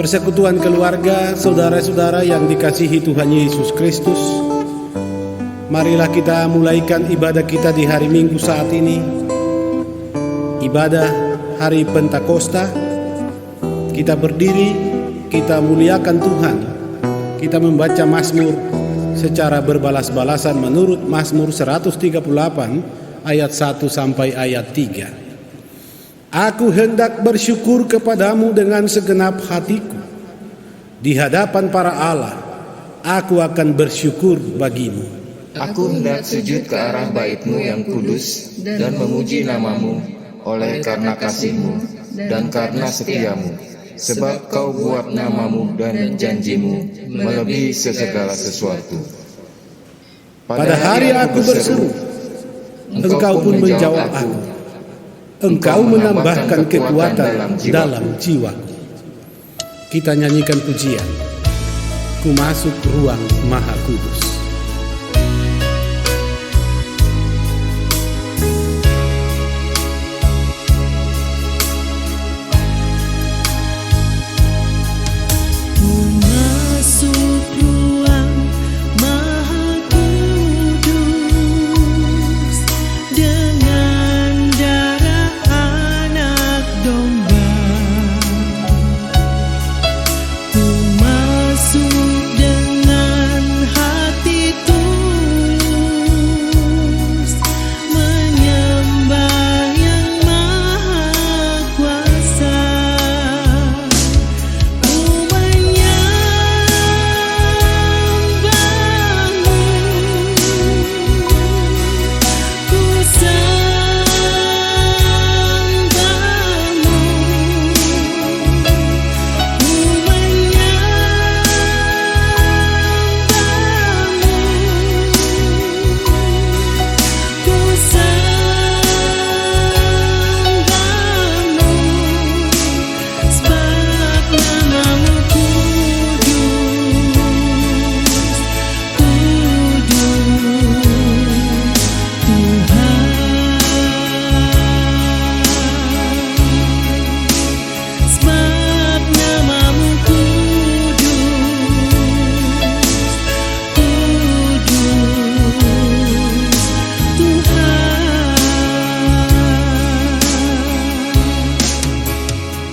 persekutuan keluarga, saudara-saudara yang dikasihi Tuhan Yesus Kristus, marilah kita mulaikan ibadah kita di hari Minggu saat ini, ibadah hari Pentakosta. Kita berdiri, kita muliakan Tuhan, kita membaca Mazmur secara berbalas-balasan menurut Mazmur 138 ayat 1 sampai ayat 3. Aku hendak bersyukur kepadamu dengan segenap hatiku. Di hadapan para Allah, aku akan bersyukur bagimu. Aku hendak sujud ke arah bait-Mu yang kudus dan memuji nama-Mu oleh karena kasih-Mu dan karena setia-Mu. Sebab Kau buat nama-Mu dan janji-Mu melebihi segala sesuatu. Pada hari aku berseru, Engkau pun menjawab aku. Engkau menambahkan kekuatan dalam jiwaku. Kita nyanyikan pujian, Ku masuk ruang Maha Kudus.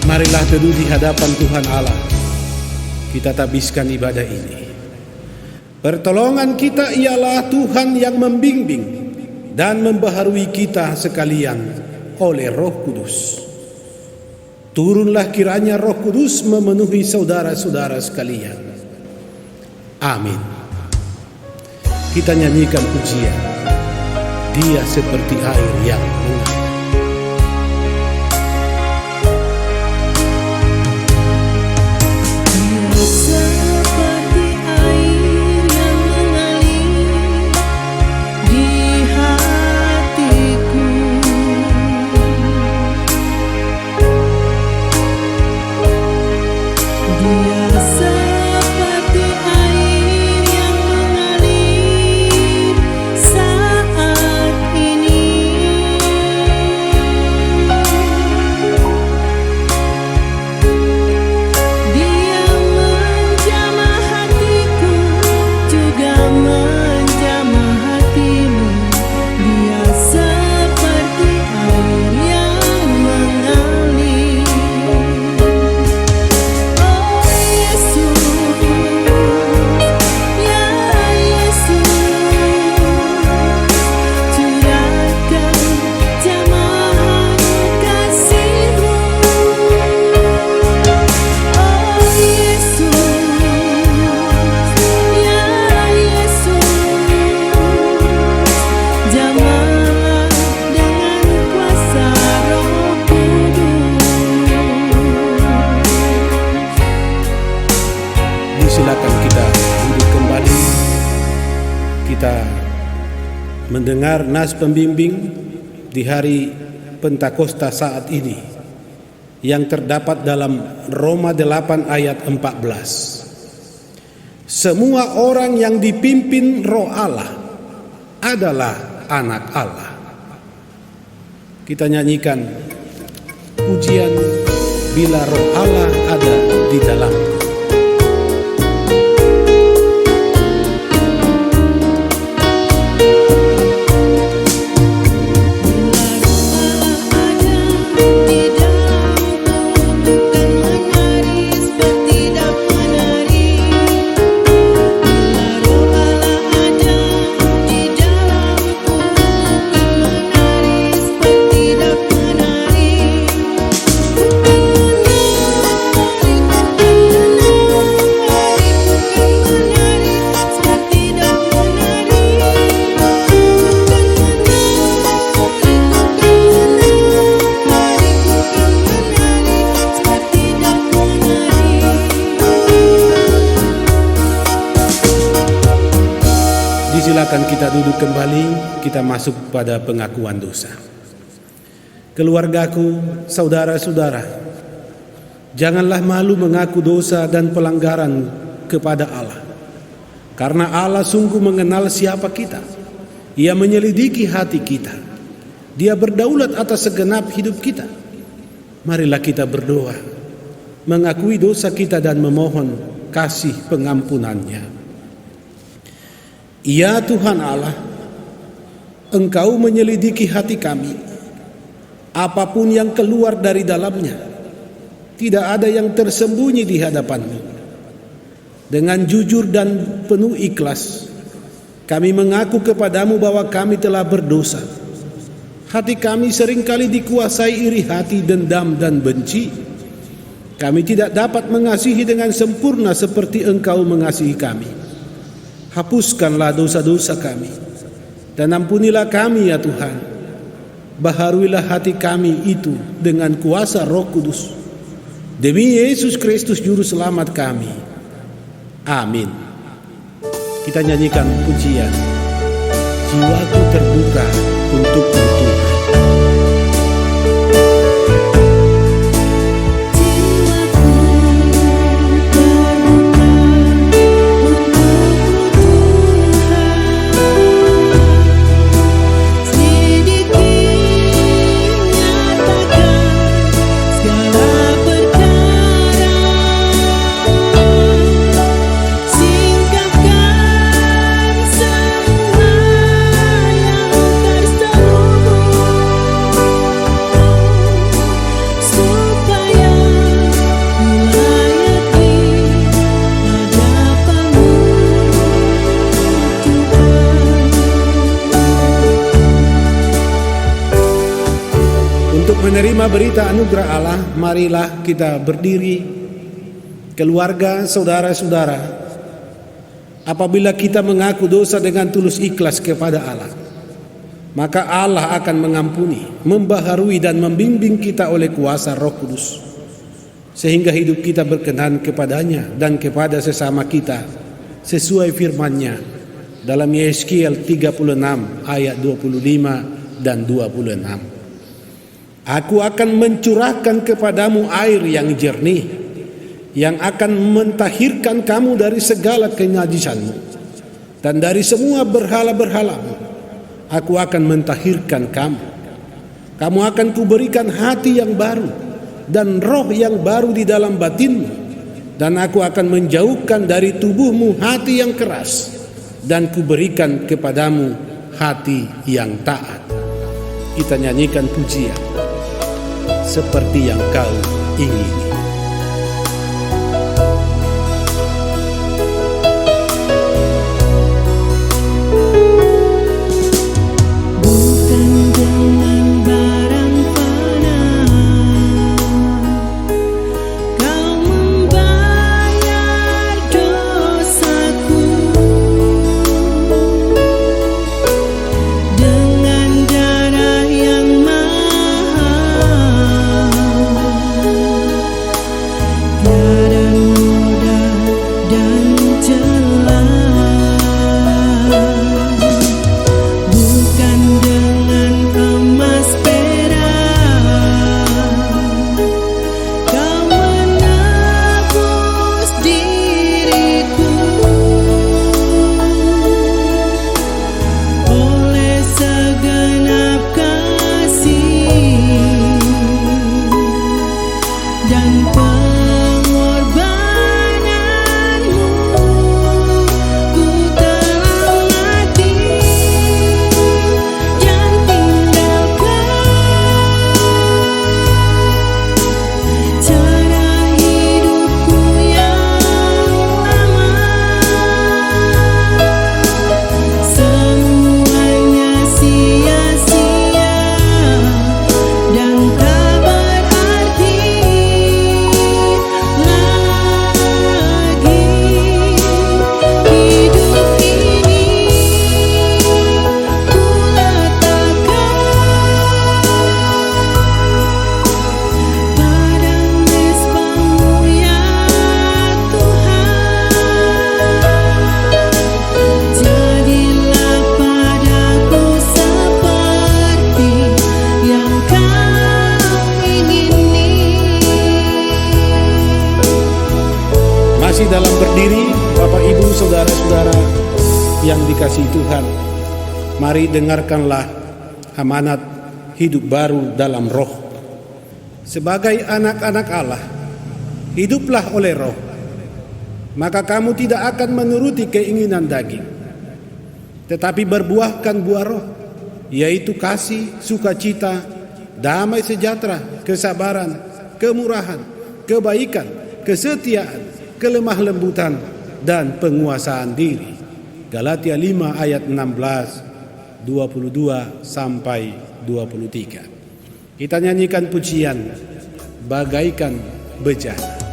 Marilah teduh di hadapan Tuhan Allah. Kita tabiskan ibadah ini. Pertolongan kita ialah Tuhan yang membimbing dan membaharui kita sekalian oleh Roh Kudus. Turunlah kiranya Roh Kudus memenuhi saudara-saudara sekalian. Amin. Kita nyanyikan pujian, Dia seperti air yang mengalir. Silakan kita duduk kembali. Kita mendengar nas pembimbing di hari Pentakosta saat ini yang terdapat dalam Roma 8 ayat 14. Semua orang yang dipimpin Roh Allah adalah anak Allah. Kita nyanyikan pujian bila Roh Allah ada di dalamku. Silakan kita duduk kembali, kita masuk pada pengakuan dosa. Keluargaku, saudara-saudara, janganlah malu mengaku dosa dan pelanggaran kepada Allah. Karena Allah sungguh mengenal siapa kita. Ia menyelidiki hati kita. Dia berdaulat atas segenap hidup kita. Marilah kita berdoa, mengakui dosa kita dan memohon kasih pengampunannya. Ya Tuhan Allah, Engkau menyelidiki hati kami. Apapun yang keluar dari dalamnya, tidak ada yang tersembunyi di hadapan-Mu. Dengan jujur dan penuh ikhlas, kami mengaku kepadamu bahwa kami telah berdosa. Hati kami seringkali dikuasai iri hati, dendam, dan benci. Kami tidak dapat mengasihi dengan sempurna seperti Engkau mengasihi kami. Hapuskanlah dosa-dosa kami dan ampunilah kami ya Tuhan. Baharuilah hati kami itu dengan kuasa Roh Kudus. Demi Yesus Kristus Juru Selamat kami. Amin. Kita nyanyikan pujian. Jiwaku terbuka untuk Tuhan. Menerima berita anugerah Allah, marilah kita berdiri. Keluarga, saudara-saudara, apabila kita mengaku dosa dengan tulus ikhlas kepada Allah, maka Allah akan mengampuni, membaharui dan membimbing kita oleh kuasa Roh Kudus, sehingga hidup kita berkenan kepadanya dan kepada sesama kita sesuai firman-Nya dalam Yeskiel 36 ayat 25 dan 26. Aku akan mencurahkan kepadamu air yang jernih, yang akan mentahirkan kamu dari segala kenajisanmu dan dari semua berhala-berhalamu. Aku akan mentahirkan kamu. Kamu akan kuberikan hati yang baru dan roh yang baru di dalam batinmu, dan aku akan menjauhkan dari tubuhmu hati yang keras dan kuberikan kepadamu hati yang taat. Kita nyanyikan pujian seperti yang kau ingini. masih dalam berdiri, Bapak Ibu Saudara-saudara yang dikasihi Tuhan, mari dengarkanlah amanat hidup baru dalam roh. Sebagai anak-anak Allah, hiduplah oleh roh, maka kamu tidak akan menuruti keinginan daging, tetapi berbuahkan buah roh, yaitu kasih, sukacita, damai sejahtera, kesabaran, kemurahan, kebaikan, kesetiaan, kelemah lembutan, dan penguasaan diri. Galatia 5 ayat 16, 22 sampai 23. Kita nyanyikan pujian bagaikan bejana.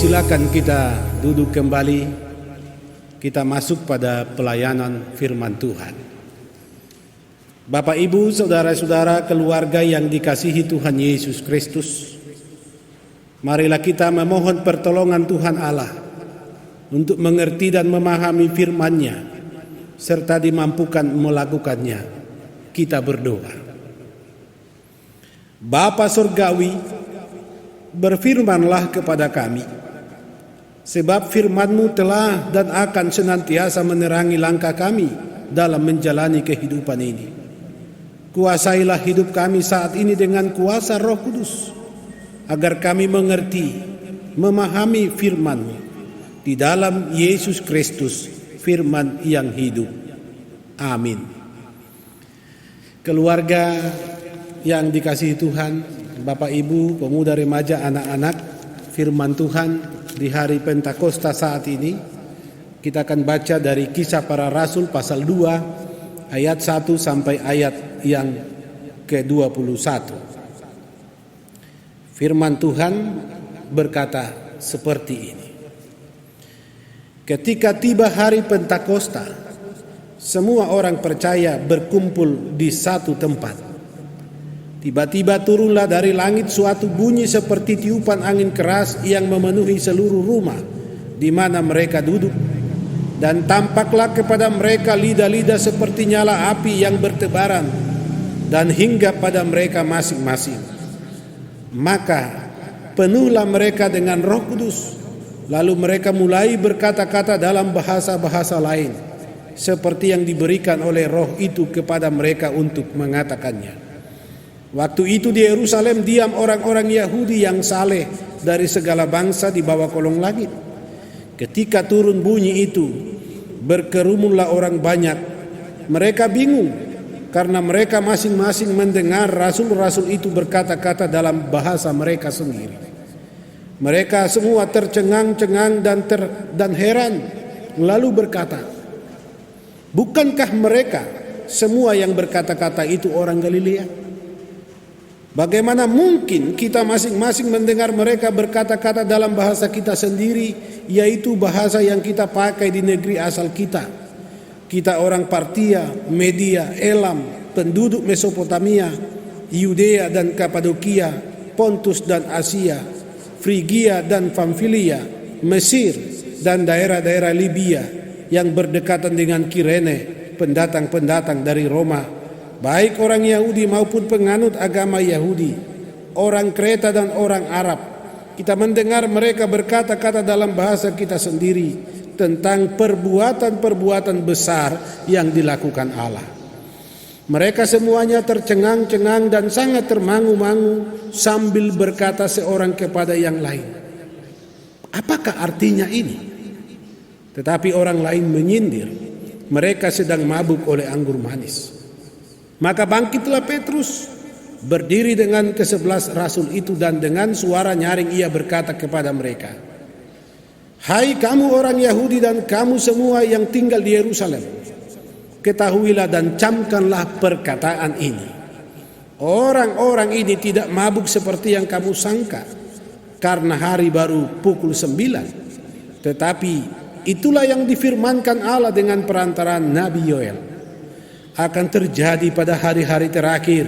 Silakan kita duduk kembali. Kita masuk pada pelayanan firman Tuhan. Bapak, Ibu, saudara-saudara, keluarga yang dikasihi Tuhan Yesus Kristus, marilah kita memohon pertolongan Tuhan Allah untuk mengerti dan memahami firman-Nya serta dimampukan melakukannya. Kita berdoa. Bapa Surgawi, berfirmanlah kepada kami, sebab firman-Mu telah dan akan senantiasa menerangi langkah kami dalam menjalani kehidupan ini. Kuasailah hidup kami saat ini dengan kuasa Roh Kudus, agar kami mengerti, memahami firman-Mu. Di dalam Yesus Kristus, firman yang hidup. Amin. Keluarga yang dikasihi Tuhan, Bapak Ibu, pemuda remaja, anak-anak, firman Tuhan di hari Pentakosta saat ini kita akan baca dari Kisah Para Rasul pasal 2 ayat 1 sampai ayat yang ke-21. Firman Tuhan berkata seperti ini. Ketika tiba hari Pentakosta, semua orang percaya berkumpul di satu tempat. Tiba-tiba turunlah dari langit suatu bunyi seperti tiupan angin keras yang memenuhi seluruh rumah di mana mereka duduk. Dan tampaklah kepada mereka lidah-lidah seperti nyala api yang bertebaran dan hinggap pada mereka masing-masing. Maka penuhlah mereka dengan Roh Kudus. Lalu mereka mulai berkata-kata dalam bahasa-bahasa lain, seperti yang diberikan oleh Roh itu kepada mereka untuk mengatakannya. Waktu itu di Yerusalem diam orang-orang Yahudi yang saleh dari segala bangsa di bawah kolong langit. Ketika turun bunyi itu, berkerumunlah orang banyak. Mereka bingung karena mereka masing-masing mendengar rasul-rasul itu berkata-kata dalam bahasa mereka sendiri. Mereka semua tercengang-cengang dan heran, lalu berkata, "Bukankah mereka semua yang berkata-kata itu orang Galilea? Bagaimana mungkin kita masing-masing mendengar mereka berkata-kata dalam bahasa kita sendiri, yaitu bahasa yang kita pakai di negeri asal kita. Kita orang Partia, Media, Elam, penduduk Mesopotamia, Yudea dan Kapadokia, Pontus dan Asia, Frigia dan Pamfilia, Mesir dan daerah-daerah Libya yang berdekatan dengan Kirene, pendatang-pendatang dari Roma, baik orang Yahudi maupun penganut agama Yahudi, orang Kreta dan orang Arab. Kita mendengar mereka berkata-kata dalam bahasa kita sendiri tentang perbuatan-perbuatan besar yang dilakukan Allah. Mereka semuanya tercengang-cengang dan sangat termangu-mangu sambil berkata seorang kepada yang lain, "Apakah artinya ini?" Tetapi orang lain menyindir, mereka sedang mabuk oleh anggur manis. Maka bangkitlah Petrus, berdiri dengan ke-11 rasul itu, dan dengan suara nyaring ia berkata kepada mereka, "Hai kamu orang Yahudi dan kamu semua yang tinggal di Yerusalem, ketahuilah dan camkanlah perkataan ini. Orang-orang ini tidak mabuk seperti yang kamu sangka, karena hari baru pukul 9. Tetapi itulah yang difirmankan Allah dengan perantaraan Nabi Yoel. Akan terjadi pada hari-hari terakhir,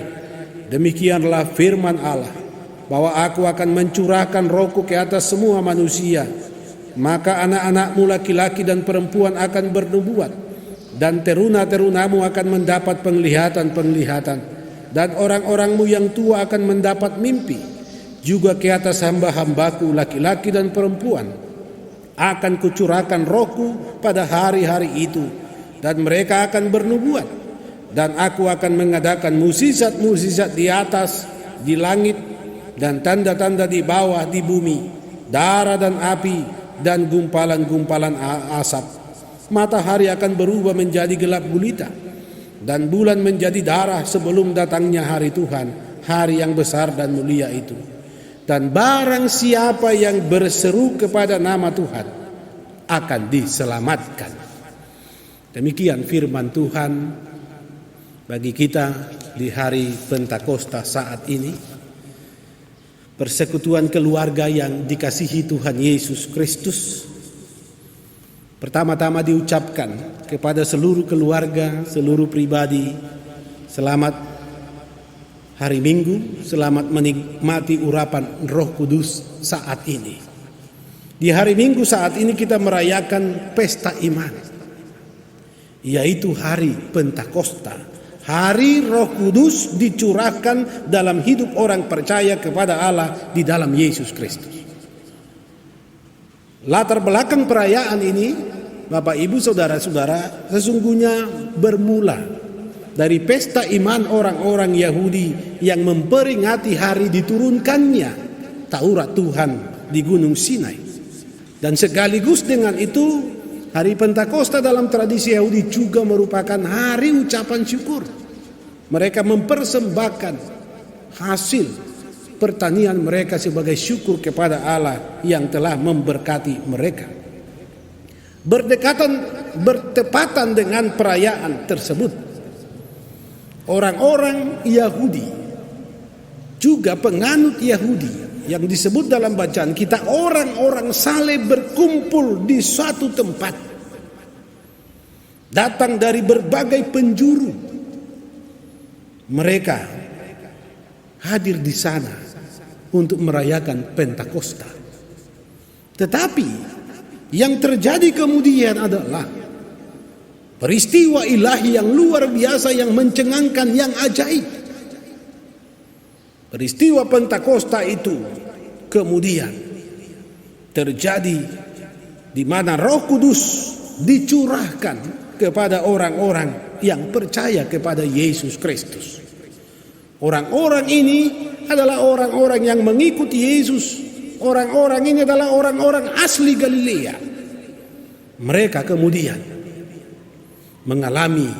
demikianlah firman Allah, bahwa aku akan mencurahkan rohku ke atas semua manusia. Maka anak-anakmu laki-laki dan perempuan akan bernubuat, dan teruna-terunamu akan mendapat penglihatan-penglihatan, dan orang-orangmu yang tua akan mendapat mimpi. Juga ke atas hamba-hambaku laki-laki dan perempuan akan kucurahkan rohku pada hari-hari itu, dan mereka akan bernubuat. Dan aku akan mengadakan mukjizat-mukjizat di atas, di langit, dan tanda-tanda di bawah, di bumi, darah dan api, dan gumpalan-gumpalan asap. Matahari akan berubah menjadi gelap gulita, dan bulan menjadi darah sebelum datangnya hari Tuhan, hari yang besar dan mulia itu. Dan barang siapa yang berseru kepada nama Tuhan akan diselamatkan." Demikian firman Tuhan bagi kita di hari Pentakosta saat ini. Persekutuan keluarga yang dikasihi Tuhan Yesus Kristus, pertama-tama diucapkan kepada seluruh keluarga, seluruh pribadi, selamat hari Minggu, selamat menikmati urapan Roh Kudus saat ini. Di hari Minggu saat ini kita merayakan pesta iman, yaitu hari Pentakosta. Hari Roh Kudus dicurahkan dalam hidup orang percaya kepada Allah di dalam Yesus Kristus. Latar belakang perayaan ini, Bapak Ibu Saudara-saudara, sesungguhnya bermula dari pesta iman orang-orang Yahudi yang memperingati hari diturunkannya Taurat Tuhan di Gunung Sinai. Dan sekaligus dengan itu, hari Pentakosta dalam tradisi Yahudi juga merupakan hari ucapan syukur. Mereka mempersembahkan hasil pertanian mereka sebagai syukur kepada Allah yang telah memberkati mereka. Bertepatan dengan perayaan tersebut, orang-orang Yahudi, juga penganut Yahudi yang disebut dalam bacaan kita orang-orang saleh, berkumpul di suatu tempat, datang dari berbagai penjuru. Mereka hadir di sana untuk merayakan Pentakosta. Tetapi yang terjadi kemudian adalah peristiwa ilahi yang luar biasa, yang mencengangkan, yang ajaib. Peristiwa Pentakosta itu kemudian terjadi di mana Roh Kudus dicurahkan kepada orang-orang yang percaya kepada Yesus Kristus. Orang-orang ini adalah orang-orang yang mengikuti Yesus. Orang-orang ini adalah orang-orang asli Galilea. Mereka kemudian mengalami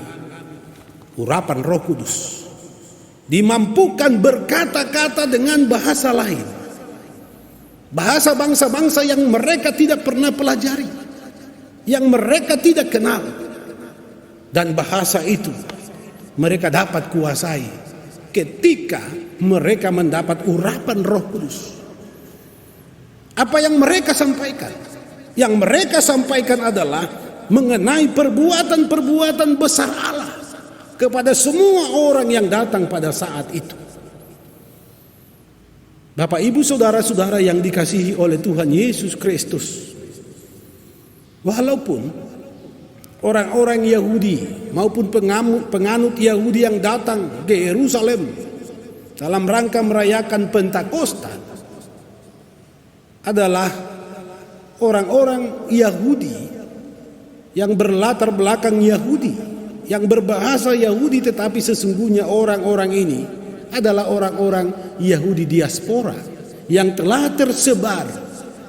urapan Roh Kudus, dimampukan berkata-kata dengan bahasa lain, bahasa bangsa-bangsa yang mereka tidak pernah pelajari, yang mereka tidak kenal. Dan bahasa itu mereka dapat kuasai ketika mereka mendapat urapan Roh Kudus. Apa yang mereka sampaikan? Yang mereka sampaikan adalah mengenai perbuatan-perbuatan besar Allah kepada semua orang yang datang pada saat itu. Bapak, Ibu, saudara-saudara yang dikasihi oleh Tuhan Yesus Kristus, walaupun orang-orang Yahudi maupun penganut Yahudi yang datang ke Yerusalem dalam rangka merayakan Pentakosta adalah orang-orang Yahudi yang berlatar belakang Yahudi, yang berbahasa Yahudi, tetapi sesungguhnya orang-orang ini adalah orang-orang Yahudi diaspora yang telah tersebar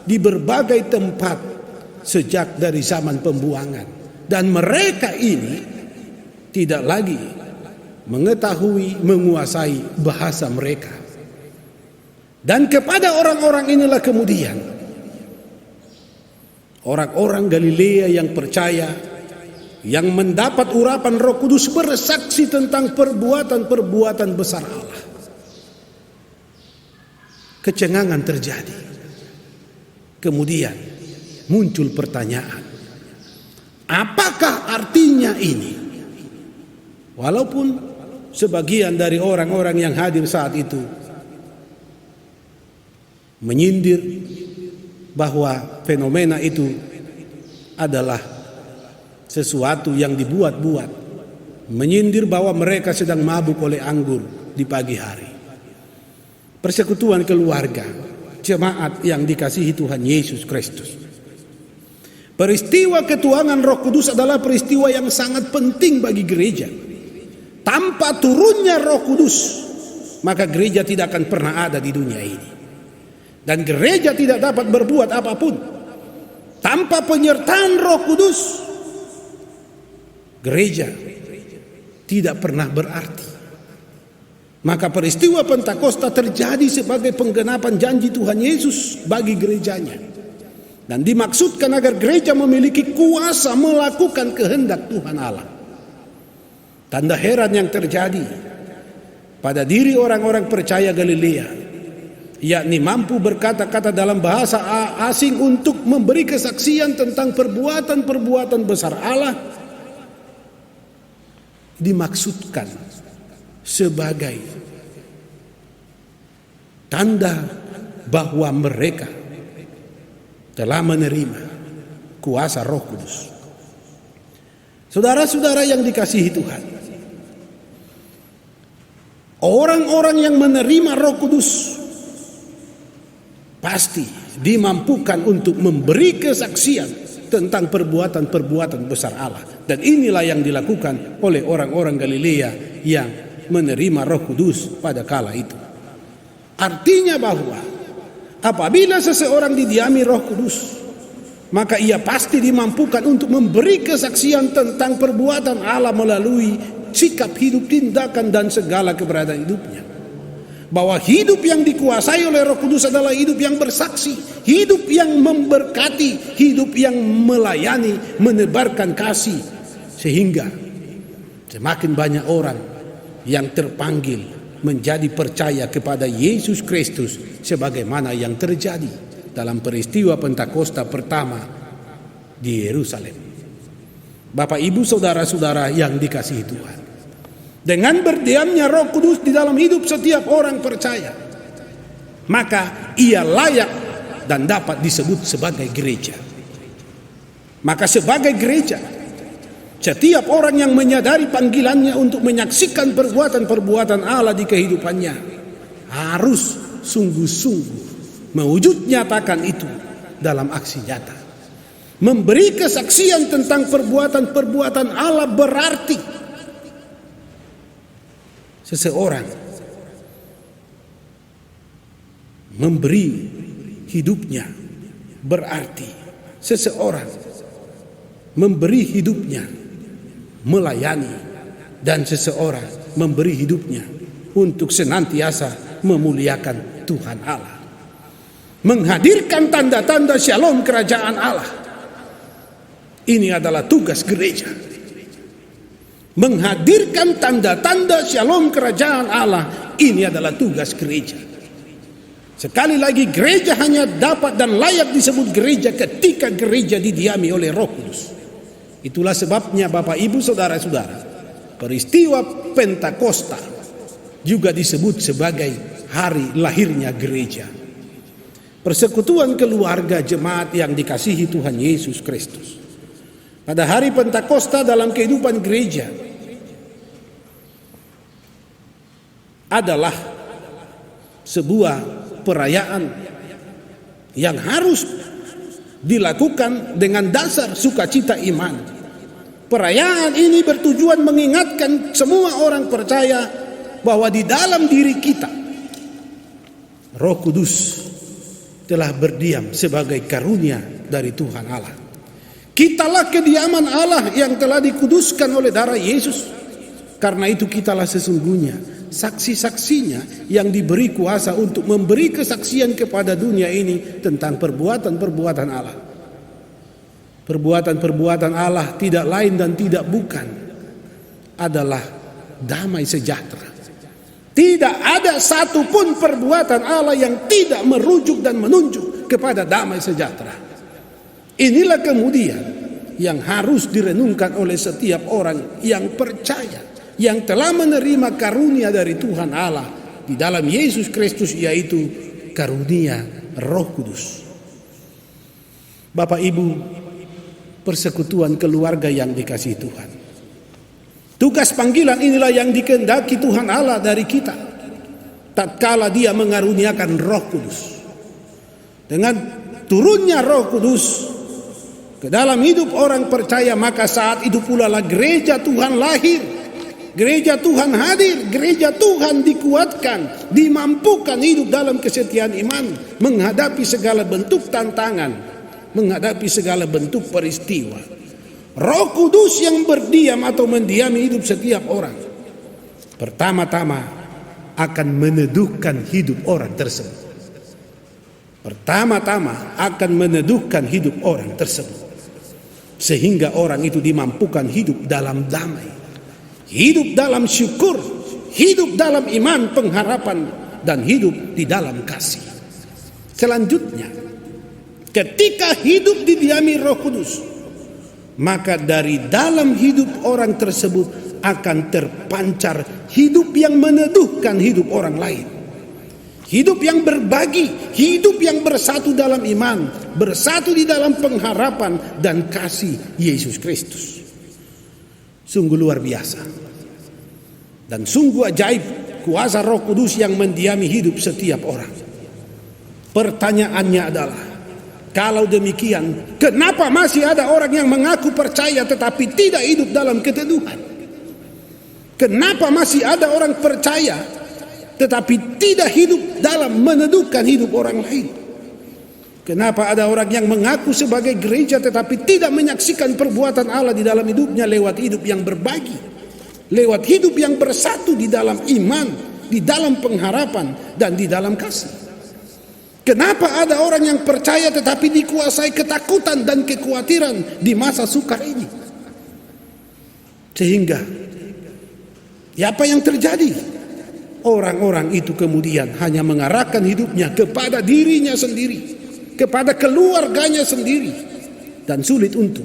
di berbagai tempat sejak dari zaman pembuangan. Dan mereka ini tidak lagi mengetahui, menguasai bahasa mereka. Dan kepada orang-orang inilah kemudian orang-orang Galilea yang percaya, yang mendapat urapan Roh Kudus, bersaksi tentang perbuatan-perbuatan besar Allah. Kecengangan terjadi. Kemudian muncul pertanyaan, apakah artinya ini? Walaupun sebagian dari orang-orang yang hadir saat itu menyindir bahwa fenomena itu adalah sesuatu yang dibuat-buat, menyindir bahwa mereka sedang mabuk oleh anggur di pagi hari. Persekutuan keluarga, jemaat yang dikasihi Tuhan Yesus Kristus, peristiwa ketuhanan Roh Kudus adalah peristiwa yang sangat penting bagi gereja. Tanpa turunnya Roh Kudus, maka gereja tidak akan pernah ada di dunia ini. Dan gereja tidak dapat berbuat apapun tanpa penyertaan Roh Kudus. Gereja tidak pernah berarti. Maka peristiwa Pentakosta terjadi sebagai penggenapan janji Tuhan Yesus bagi gerejanya. Dan dimaksudkan agar gereja memiliki kuasa melakukan kehendak Tuhan Allah. Tanda heran yang terjadi pada diri orang-orang percaya Galilea, yakni mampu berkata-kata dalam bahasa asing untuk memberi kesaksian tentang perbuatan-perbuatan besar Allah, dimaksudkan sebagai tanda bahwa mereka telah menerima kuasa Roh Kudus. Saudara-saudara yang dikasihi Tuhan, orang-orang yang menerima Roh Kudus pasti dimampukan untuk memberi kesaksian tentang perbuatan-perbuatan besar Allah. Dan inilah yang dilakukan oleh orang-orang Galilea yang menerima Roh Kudus pada kala itu. Artinya bahwa apabila seseorang didiami Roh Kudus, maka ia pasti dimampukan untuk memberi kesaksian tentang perbuatan Allah melalui sikap hidup, tindakan, dan segala keberadaan hidupnya. Bahwa hidup yang dikuasai oleh Roh Kudus adalah hidup yang bersaksi, hidup yang memberkati, hidup yang melayani, menebarkan kasih, sehingga semakin banyak orang yang terpanggil menjadi percaya kepada Yesus Kristus, sebagaimana yang terjadi dalam peristiwa Pentakosta pertama di Yerusalem. Bapak, Ibu, saudara-saudara yang dikasihi Tuhan, dengan berdiamnya Roh Kudus di dalam hidup setiap orang percaya, maka ia layak dan dapat disebut sebagai gereja. Maka sebagai gereja, setiap orang yang menyadari panggilannya untuk menyaksikan perbuatan-perbuatan Allah di kehidupannya harus sungguh-sungguh mewujud nyatakan itu dalam aksi nyata. Memberi kesaksian tentang perbuatan-perbuatan Allah berarti seseorang memberi hidupnya, berarti seseorang memberi hidupnya melayani, dan seseorang memberi hidupnya untuk senantiasa memuliakan Tuhan Allah, menghadirkan tanda-tanda shalom kerajaan Allah. Ini adalah tugas gereja. menghadirkan tanda-tanda shalom kerajaan Allah. Ini adalah tugas gereja. Sekali lagi, gereja hanya dapat dan layak disebut gereja ketika gereja didiami oleh Roh Kudus. Itulah sebabnya Bapak Ibu Saudara-saudara, peristiwa Pentakosta juga disebut sebagai hari lahirnya gereja. Persekutuan keluarga jemaat yang dikasihi Tuhan Yesus Kristus. Pada hari Pentakosta dalam kehidupan gereja adalah sebuah perayaan yang harus dilakukan dengan dasar sukacita iman. Perayaan ini bertujuan mengingatkan semua orang percaya bahwa di dalam diri kita Roh Kudus telah berdiam sebagai karunia dari Tuhan Allah. Kitalah kediaman Allah yang telah dikuduskan oleh darah Yesus. Karena itu kitalah sesungguhnya saksi-saksinya yang diberi kuasa untuk memberi kesaksian kepada dunia ini tentang perbuatan-perbuatan Allah. Perbuatan-perbuatan Allah tidak lain dan tidak bukan adalah damai sejahtera. Tidak ada satupun perbuatan Allah yang tidak merujuk dan menunjuk kepada damai sejahtera. Inilah kemudian yang harus direnungkan oleh setiap orang yang percaya, yang telah menerima karunia dari Tuhan Allah di dalam Yesus Kristus, yaitu karunia Roh Kudus. Bapak Ibu, persekutuan keluarga yang dikasihi Tuhan. Tugas panggilan inilah yang dikehendaki Tuhan Allah dari kita tatkala Dia mengaruniakan Roh Kudus. Dengan turunnya Roh Kudus ke dalam hidup orang percaya, maka saat itu pula lah gereja Tuhan lahir. Gereja Tuhan hadir, gereja Tuhan dikuatkan, dimampukan hidup dalam kesetiaan iman, menghadapi segala bentuk tantangan, menghadapi segala bentuk peristiwa. Roh Kudus yang berdiam atau mendiami hidup setiap orang, pertama-tama akan meneduhkan hidup orang tersebut. Pertama-tama akan meneduhkan hidup orang tersebut, sehingga orang itu dimampukan hidup dalam damai, hidup dalam syukur, hidup dalam iman, pengharapan, dan hidup di dalam kasih. Selanjutnya, ketika hidup didiami Roh Kudus, maka dari dalam hidup orang tersebut akan terpancar hidup yang meneduhkan hidup orang lain. Hidup yang berbagi, hidup yang bersatu dalam iman, bersatu di dalam pengharapan dan kasih Yesus Kristus. Sungguh luar biasa dan sungguh ajaib kuasa Roh Kudus yang mendiami hidup setiap orang. Pertanyaannya adalah, kalau demikian, kenapa masih ada orang yang mengaku percaya tetapi tidak hidup dalam keteduhan? Kenapa masih ada orang percaya tetapi tidak hidup dalam meneduhkan hidup orang lain? Kenapa ada orang yang mengaku sebagai gereja tetapi tidak menyaksikan perbuatan Allah di dalam hidupnya lewat hidup yang berbagi, lewat hidup yang bersatu di dalam iman, di dalam pengharapan, dan di dalam kasih? Kenapa ada orang yang percaya tetapi dikuasai ketakutan dan kekhawatiran di masa sukar ini? Sehingga apa yang terjadi? Orang-orang itu kemudian hanya mengarahkan hidupnya kepada dirinya sendiri, kepada keluarganya sendiri, dan sulit untuk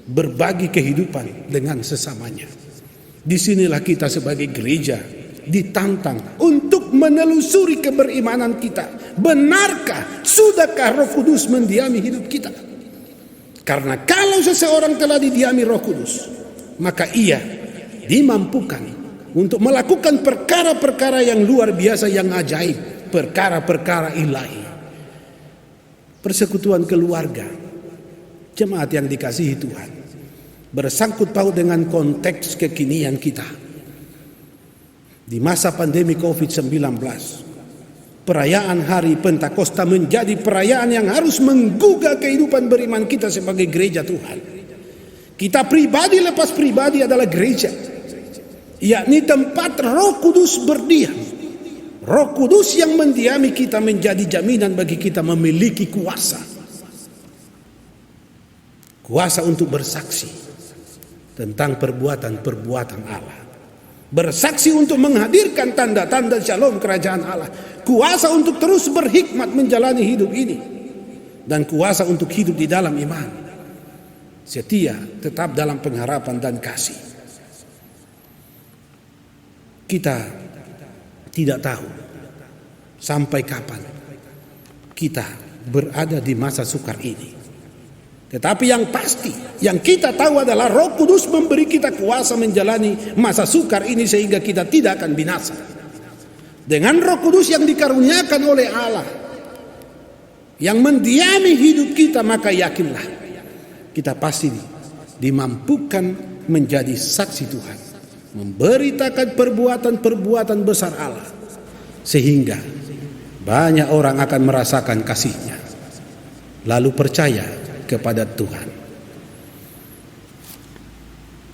berbagi kehidupan dengan sesamanya. Disinilah kita sebagai gereja ditantang untuk menelusuri keberimanan kita. Benarkah, sudahkah Roh Kudus mendiami hidup kita? Karena kalau seseorang telah didiami Roh Kudus, maka ia dimampukan untuk melakukan perkara-perkara yang luar biasa, yang ajaib, perkara-perkara ilahi. Persekutuan keluarga, jemaat yang dikasihi Tuhan, bersangkut paut dengan konteks kekinian kita. Di masa pandemi COVID-19, perayaan hari Pentakosta menjadi perayaan yang harus menggugah kehidupan beriman kita sebagai gereja Tuhan. Kita pribadi lepas pribadi adalah gereja, yakni tempat Roh Kudus berdiam. Roh Kudus yang mendiami kita menjadi jaminan bagi kita memiliki kuasa. Kuasa untuk bersaksi. tentang perbuatan-perbuatan Allah. Bersaksi untuk menghadirkan tanda-tanda shalom kerajaan Allah. Kuasa untuk terus berhikmat menjalani hidup ini. Dan kuasa untuk hidup di dalam iman. Setia tetap dalam pengharapan dan kasih. Kita tidak tahu sampai kapan kita berada di masa sukar ini. Tetapi yang pasti, yang kita tahu adalah Roh Kudus memberi kita kuasa menjalani masa sukar ini sehingga kita tidak akan binasa. Dengan Roh Kudus yang dikaruniakan oleh Allah, yang mendiami hidup kita, maka yakinlah kita pasti dimampukan menjadi saksi Tuhan, memberitakan perbuatan-perbuatan besar Allah, sehingga banyak orang akan merasakan kasih-Nya, lalu percaya kepada Tuhan.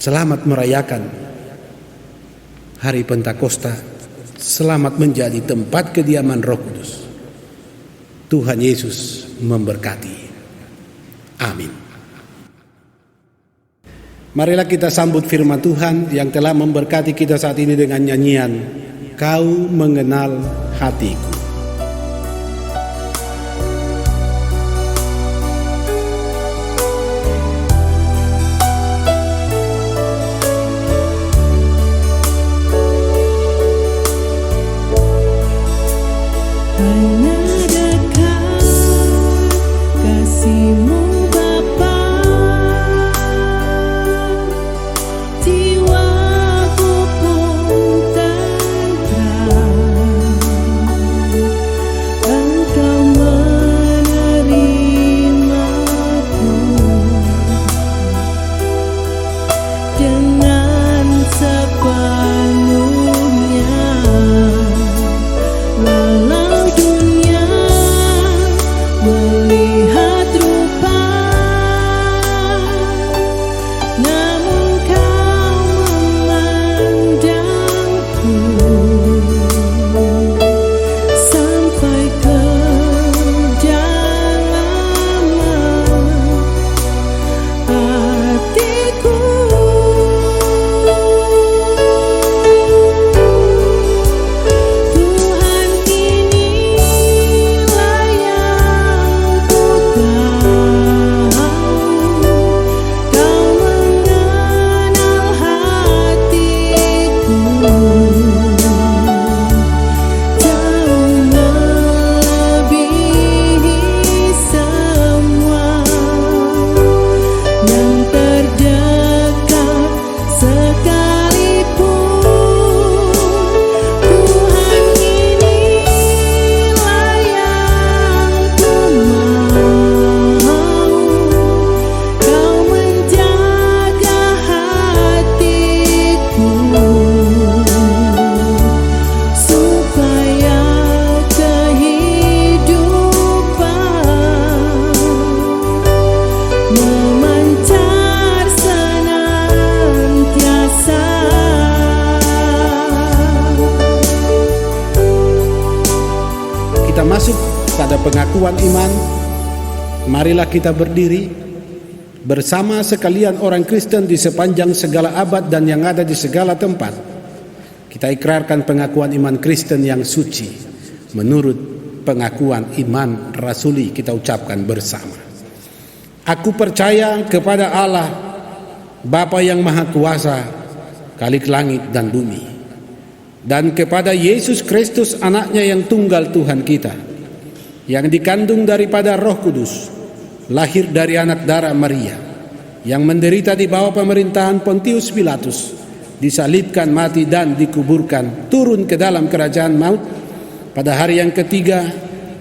Selamat merayakan Hari Pentakosta, selamat menjadi tempat kediaman Roh Kudus. Tuhan Yesus memberkati. Amin. Marilah kita sambut firman Tuhan yang telah memberkati kita saat ini dengan nyanyian Kau Mengenal Hatiku. Masuk pada pengakuan iman. Marilah kita berdiri bersama sekalian orang Kristen di sepanjang segala abad dan yang ada di segala tempat. Kita ikrarkan pengakuan iman Kristen yang suci menurut pengakuan iman rasuli. Kita ucapkan bersama. Aku percaya kepada Allah Bapa yang Maha Kuasa, Khalik langit dan bumi, dan kepada Yesus Kristus anaknya yang tunggal Tuhan kita, yang dikandung daripada Roh Kudus, lahir dari anak darah Maria, yang menderita di bawah pemerintahan Pontius Pilatus, disalibkan, mati dan dikuburkan, turun ke dalam kerajaan maut, pada hari yang ketiga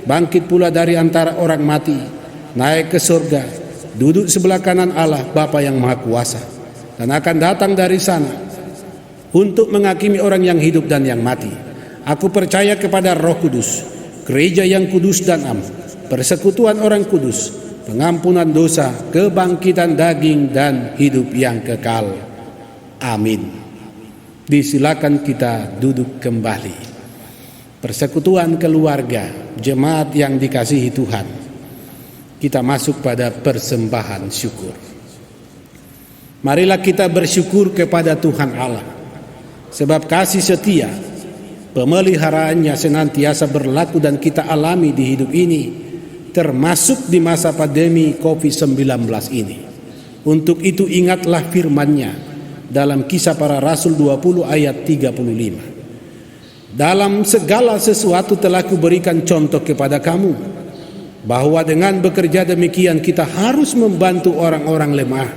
bangkit pula dari antara orang mati, naik ke surga, duduk sebelah kanan Allah Bapa yang Maha Kuasa, dan akan datang dari sana untuk menghakimi orang yang hidup dan yang mati. Aku percaya kepada Roh Kudus, gereja yang kudus dan am, persekutuan orang kudus, pengampunan dosa, kebangkitan daging dan hidup yang kekal. Amin. Disilakan kita duduk kembali. Persekutuan keluarga, jemaat yang dikasihi Tuhan, kita masuk pada persembahan syukur. Marilah kita bersyukur kepada Tuhan Allah, sebab kasih setia pemeliharaannya senantiasa berlaku dan kita alami di hidup ini, termasuk di masa pandemi COVID-19 ini. Untuk itu ingatlah firman-Nya dalam Kisah Para Rasul 20 ayat 35. Dalam segala sesuatu telah kuberikan contoh kepada kamu, bahwa dengan bekerja demikian kita harus membantu orang-orang lemah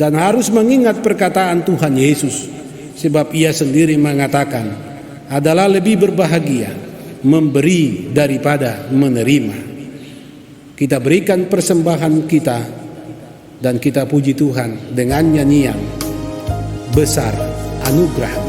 dan harus mengingat perkataan Tuhan Yesus, sebab Ia sendiri mengatakan, adalah lebih berbahagia memberi daripada menerima. Kita berikan persembahan kita dan kita puji Tuhan dengan nyanyian Besar Anugerah-Mu.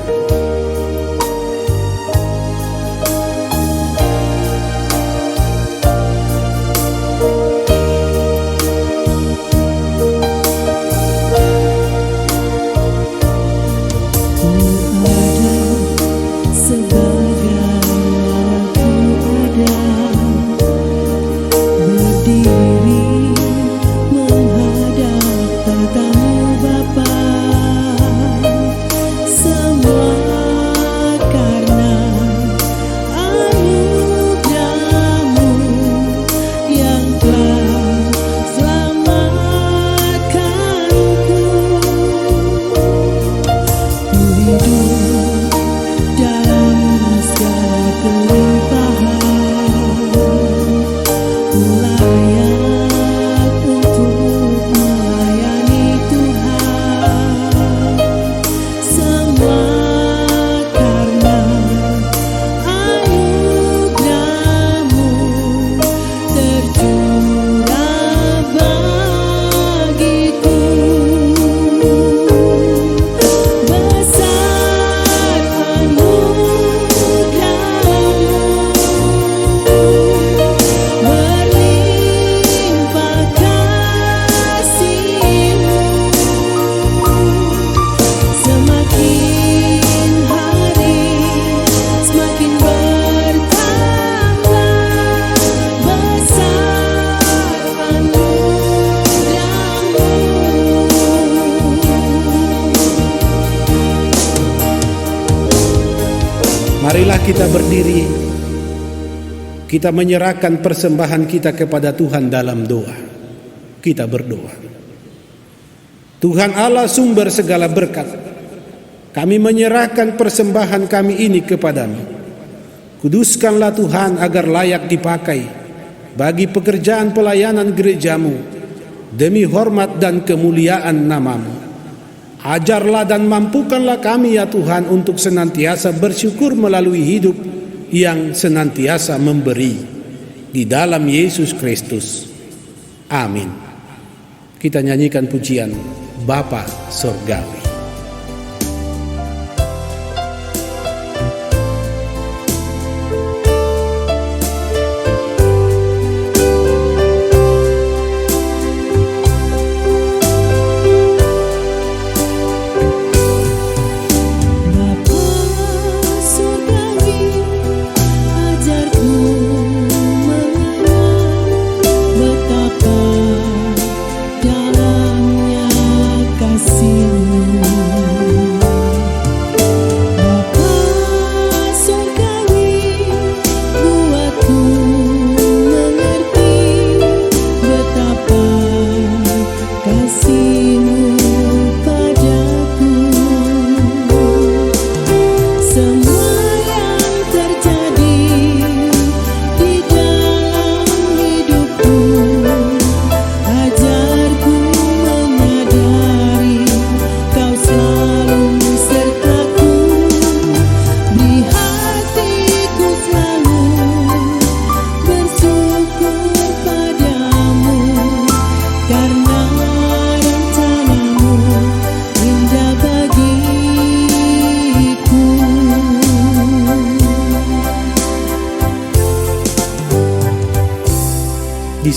Marilah kita berdiri, kita menyerahkan persembahan kita kepada Tuhan dalam doa. Kita berdoa. Tuhan Allah sumber segala berkat, kami menyerahkan persembahan kami ini kepadamu. Kuduskanlah Tuhan agar layak dipakai bagi pekerjaan pelayanan gerejamu, demi hormat dan kemuliaan namamu. Ajarlah dan mampukanlah kami ya Tuhan untuk senantiasa bersyukur melalui hidup yang senantiasa memberi. Di dalam Yesus Kristus. Amin. Kita nyanyikan pujian Bapa Surgawi.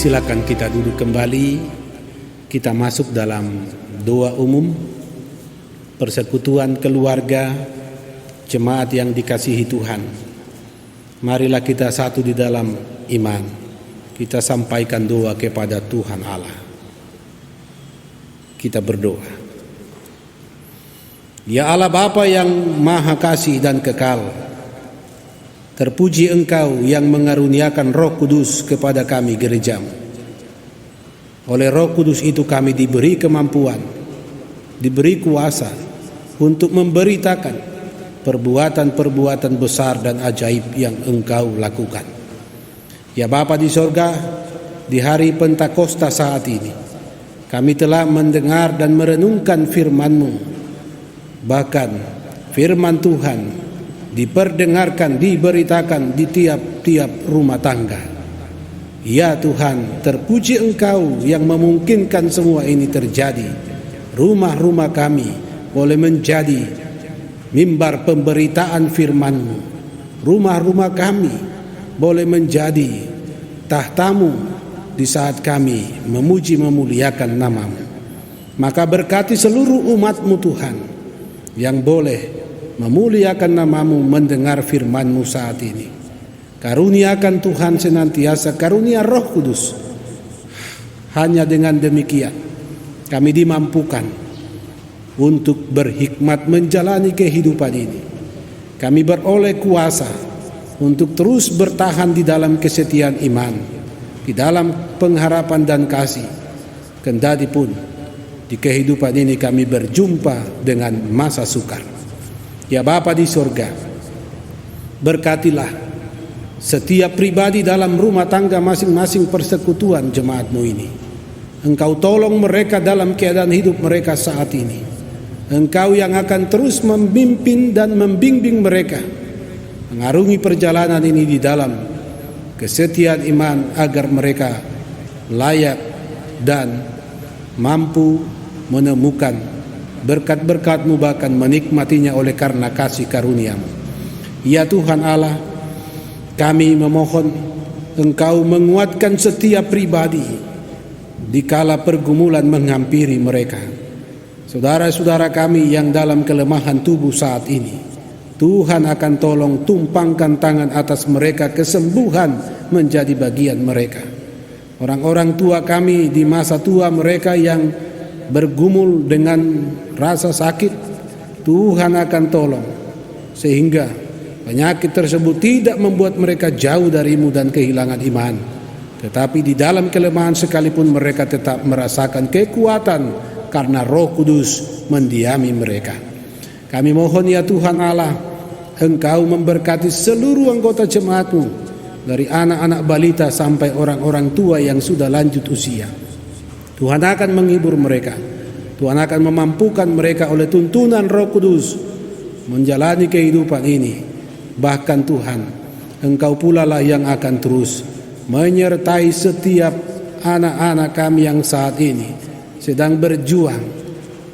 Silakan kita duduk kembali. Kita masuk dalam doa umum persekutuan keluarga jemaat yang dikasihi Tuhan. Marilah kita satu di dalam iman. Kita sampaikan doa kepada Tuhan Allah. Kita berdoa. Ya Allah Bapa yang Maha Kasih dan Kekal, terpuji Engkau yang mengaruniakan Roh Kudus kepada kami gerejamu. Oleh Roh Kudus itu kami diberi kemampuan, diberi kuasa untuk memberitakan perbuatan-perbuatan besar dan ajaib yang Engkau lakukan. Ya Bapa di sorga, di hari Pentakosta saat ini, kami telah mendengar dan merenungkan firman-Mu. Bahkan firman Tuhan diperdengarkan, diberitakan di tiap-tiap rumah tangga. Ya Tuhan, terpuji Engkau yang memungkinkan semua ini terjadi. Rumah-rumah kami boleh menjadi mimbar pemberitaan firman-Mu. Rumah-rumah kami boleh menjadi tahtamu di saat kami memuji memuliakan nama-Mu. Maka berkati seluruh umat-Mu Tuhan yang boleh memuliakan nama-Mu mendengar firman-Mu saat ini. Karuniakan Tuhan senantiasa karunia Roh Kudus. Hanya dengan demikian kami dimampukan untuk berhikmat menjalani kehidupan ini. Kami beroleh kuasa untuk terus bertahan di dalam kesetiaan iman, di dalam pengharapan dan kasih. Kendati pun di kehidupan ini kami berjumpa dengan masa sukar. Ya Bapa di sorga, berkatilah setiap pribadi dalam rumah tangga masing-masing persekutuan jemaat-Mu ini. Engkau tolong mereka dalam keadaan hidup mereka saat ini. Engkau yang akan terus memimpin dan membimbing mereka mengarungi perjalanan ini di dalam kesetiaan iman, agar mereka layak dan mampu menemukan berkat-berkat-Mu, bahkan menikmatinya oleh karena kasih karunia-Mu. Ya Tuhan Allah, kami memohon Engkau menguatkan setiap pribadi di kala pergumulan menghampiri mereka. Saudara-saudara kami yang dalam kelemahan tubuh saat ini, Tuhan akan tolong tumpangkan tangan atas mereka, kesembuhan menjadi bagian mereka. Orang-orang tua kami di masa tua mereka yang bergumul dengan rasa sakit, Tuhan akan tolong sehingga penyakit tersebut tidak membuat mereka jauh dari-Mu dan kehilangan iman. Tetapi di dalam kelemahan sekalipun mereka tetap merasakan kekuatan karena Roh Kudus mendiami mereka. Kami mohon ya Tuhan Allah, Engkau memberkati seluruh anggota jemaat-Mu, dari anak-anak balita sampai orang-orang tua yang sudah lanjut usia. Tuhan akan menghibur mereka. Tuhan akan memampukan mereka oleh tuntunan Roh Kudus menjalani kehidupan ini. Bahkan Tuhan, Engkau pula lah yang akan terus menyertai setiap anak-anak kami yang saat ini sedang berjuang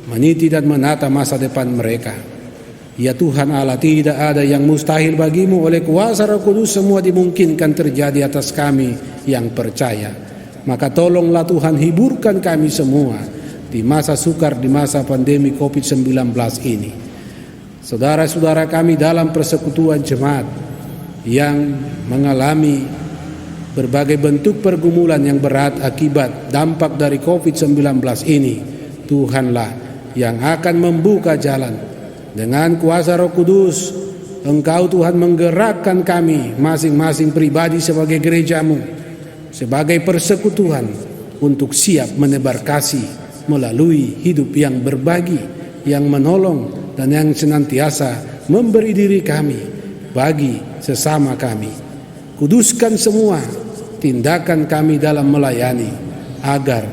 meniti dan menata masa depan mereka. Ya Tuhan Allah, tidak ada yang mustahil bagi-Mu. Oleh kuasa Roh Kudus semua dimungkinkan terjadi atas kami yang percaya. Maka tolonglah Tuhan, hiburkan kami semua di masa sukar, di masa pandemi COVID-19 ini. Saudara-saudara kami dalam persekutuan jemaat yang mengalami berbagai bentuk pergumulan yang berat akibat dampak dari COVID-19 ini, Tuhanlah yang akan membuka jalan. Dengan kuasa Roh Kudus, Engkau Tuhan menggerakkan kami masing-masing pribadi sebagai gereja-Mu, sebagai persekutuan, untuk siap menebar kasih melalui hidup yang berbagi, yang menolong, dan yang senantiasa memberi diri kami bagi sesama kami. Kuduskan semua tindakan kami dalam melayani, agar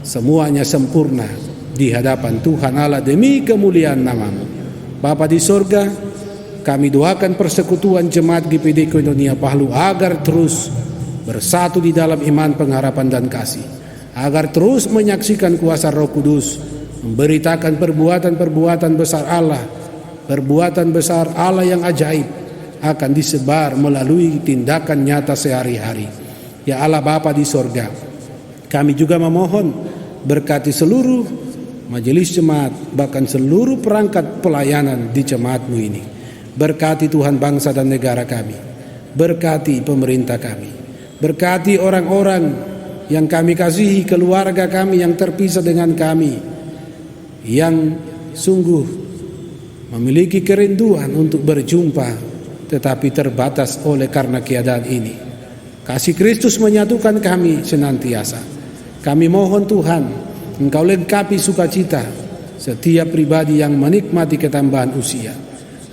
semuanya sempurna di hadapan Tuhan Allah demi kemuliaan nama-Mu. Bapa di sorga, kami doakan persekutuan jemaat GPD Koinonia Palu agar terus bersatu di dalam iman, pengharapan, dan kasih, agar terus menyaksikan kuasa Roh Kudus, memberitakan perbuatan-perbuatan besar Allah, perbuatan besar Allah yang ajaib akan disebar melalui tindakan nyata sehari-hari. Ya Allah Bapa di sorga, kami juga memohon berkati seluruh majelis jemaat, bahkan seluruh perangkat pelayanan di jemaat-Mu ini. Berkati Tuhan bangsa dan negara kami, berkati pemerintah kami, berkati orang-orang yang kami kasihi, keluarga kami yang terpisah dengan kami, yang sungguh memiliki kerinduan untuk berjumpa, tetapi terbatas oleh karena keadaan ini. Kasih Kristus menyatukan kami senantiasa. Kami mohon Tuhan, Engkau lengkapi sukacita setiap pribadi yang menikmati ketambahan usia.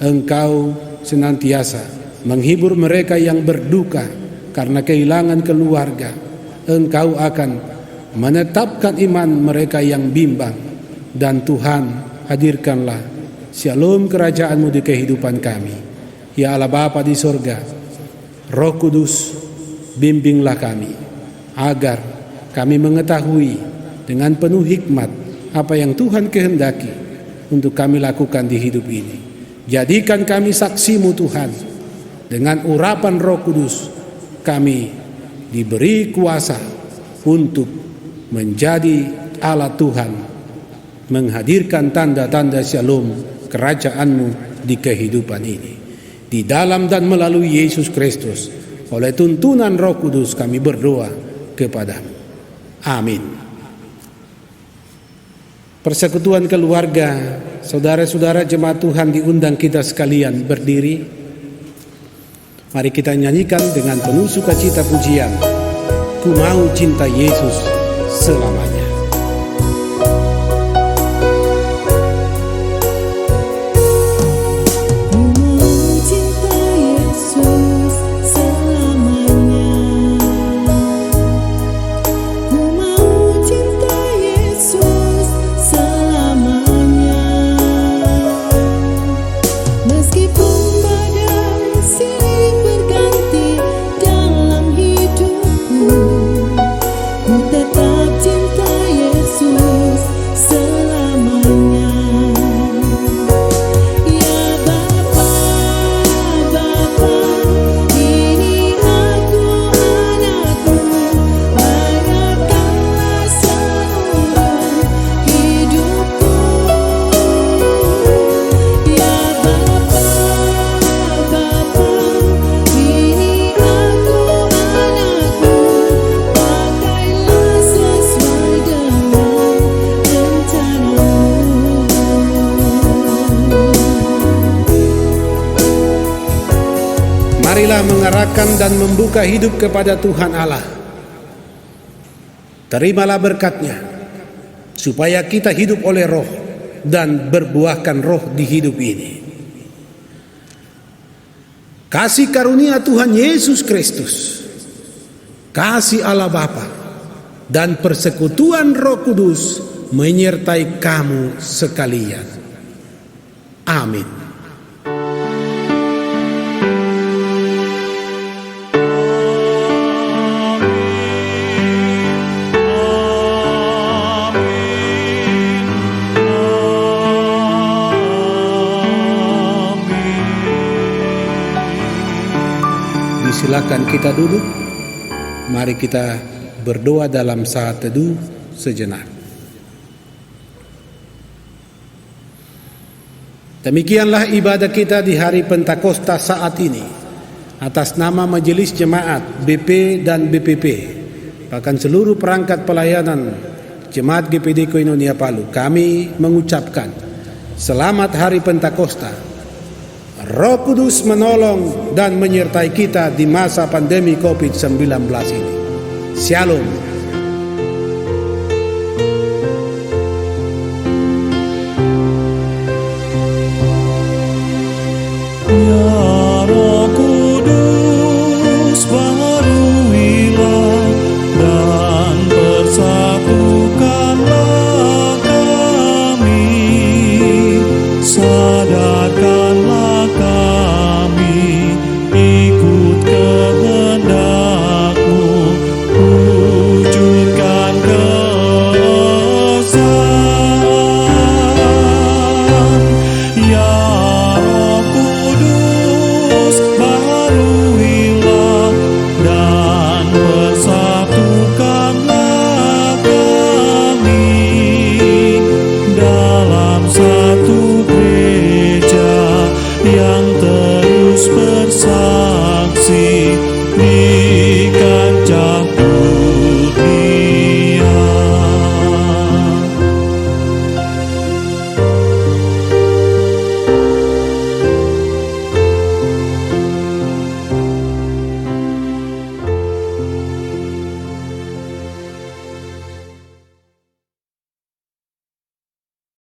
Engkau senantiasa menghibur mereka yang berduka karena kehilangan keluarga. Engkau akan menetapkan iman mereka yang bimbang. Dan Tuhan, hadirkanlah shalom kerajaan-Mu di kehidupan kami. Ya Allah Bapa di sorga, Roh Kudus, bimbinglah kami agar kami mengetahui dengan penuh hikmat apa yang Tuhan kehendaki untuk kami lakukan di hidup ini. Jadikan kami saksi-Mu Tuhan. Dengan urapan Roh Kudus kami diberi kuasa untuk menjadi alat Tuhan, menghadirkan tanda-tanda shalom kerajaan-Mu di kehidupan ini. Di dalam dan melalui Yesus Kristus, oleh tuntunan Roh Kudus kami berdoa kepada-Mu. Amin. Persekutuan keluarga, saudara-saudara jemaat Tuhan diundang kita sekalian berdiri. Mari kita nyanyikan dengan penuh sukacita pujian, Ku mau cinta Yesus selamanya. Marilah mengarahkan dan membuka hidup kepada Tuhan Allah. Terimalah berkat-Nya, supaya kita hidup oleh roh dan berbuahkan roh di hidup ini. Kasih karunia Tuhan Yesus Kristus, kasih Allah Bapa, dan persekutuan Roh Kudus menyertai kamu sekalian. Amin. Silakan kita duduk. Mari kita berdoa dalam saat teduh sejenak. Demikianlah ibadah kita di hari Pentakosta saat ini. Atas nama Majelis Jemaat BP dan BPP, bahkan seluruh perangkat pelayanan Jemaat GPD Koinonia Palu, kami mengucapkan selamat hari Pentakosta. Roh Kudus menolong dan menyertai kita di masa pandemi COVID-19 ini. Shalom.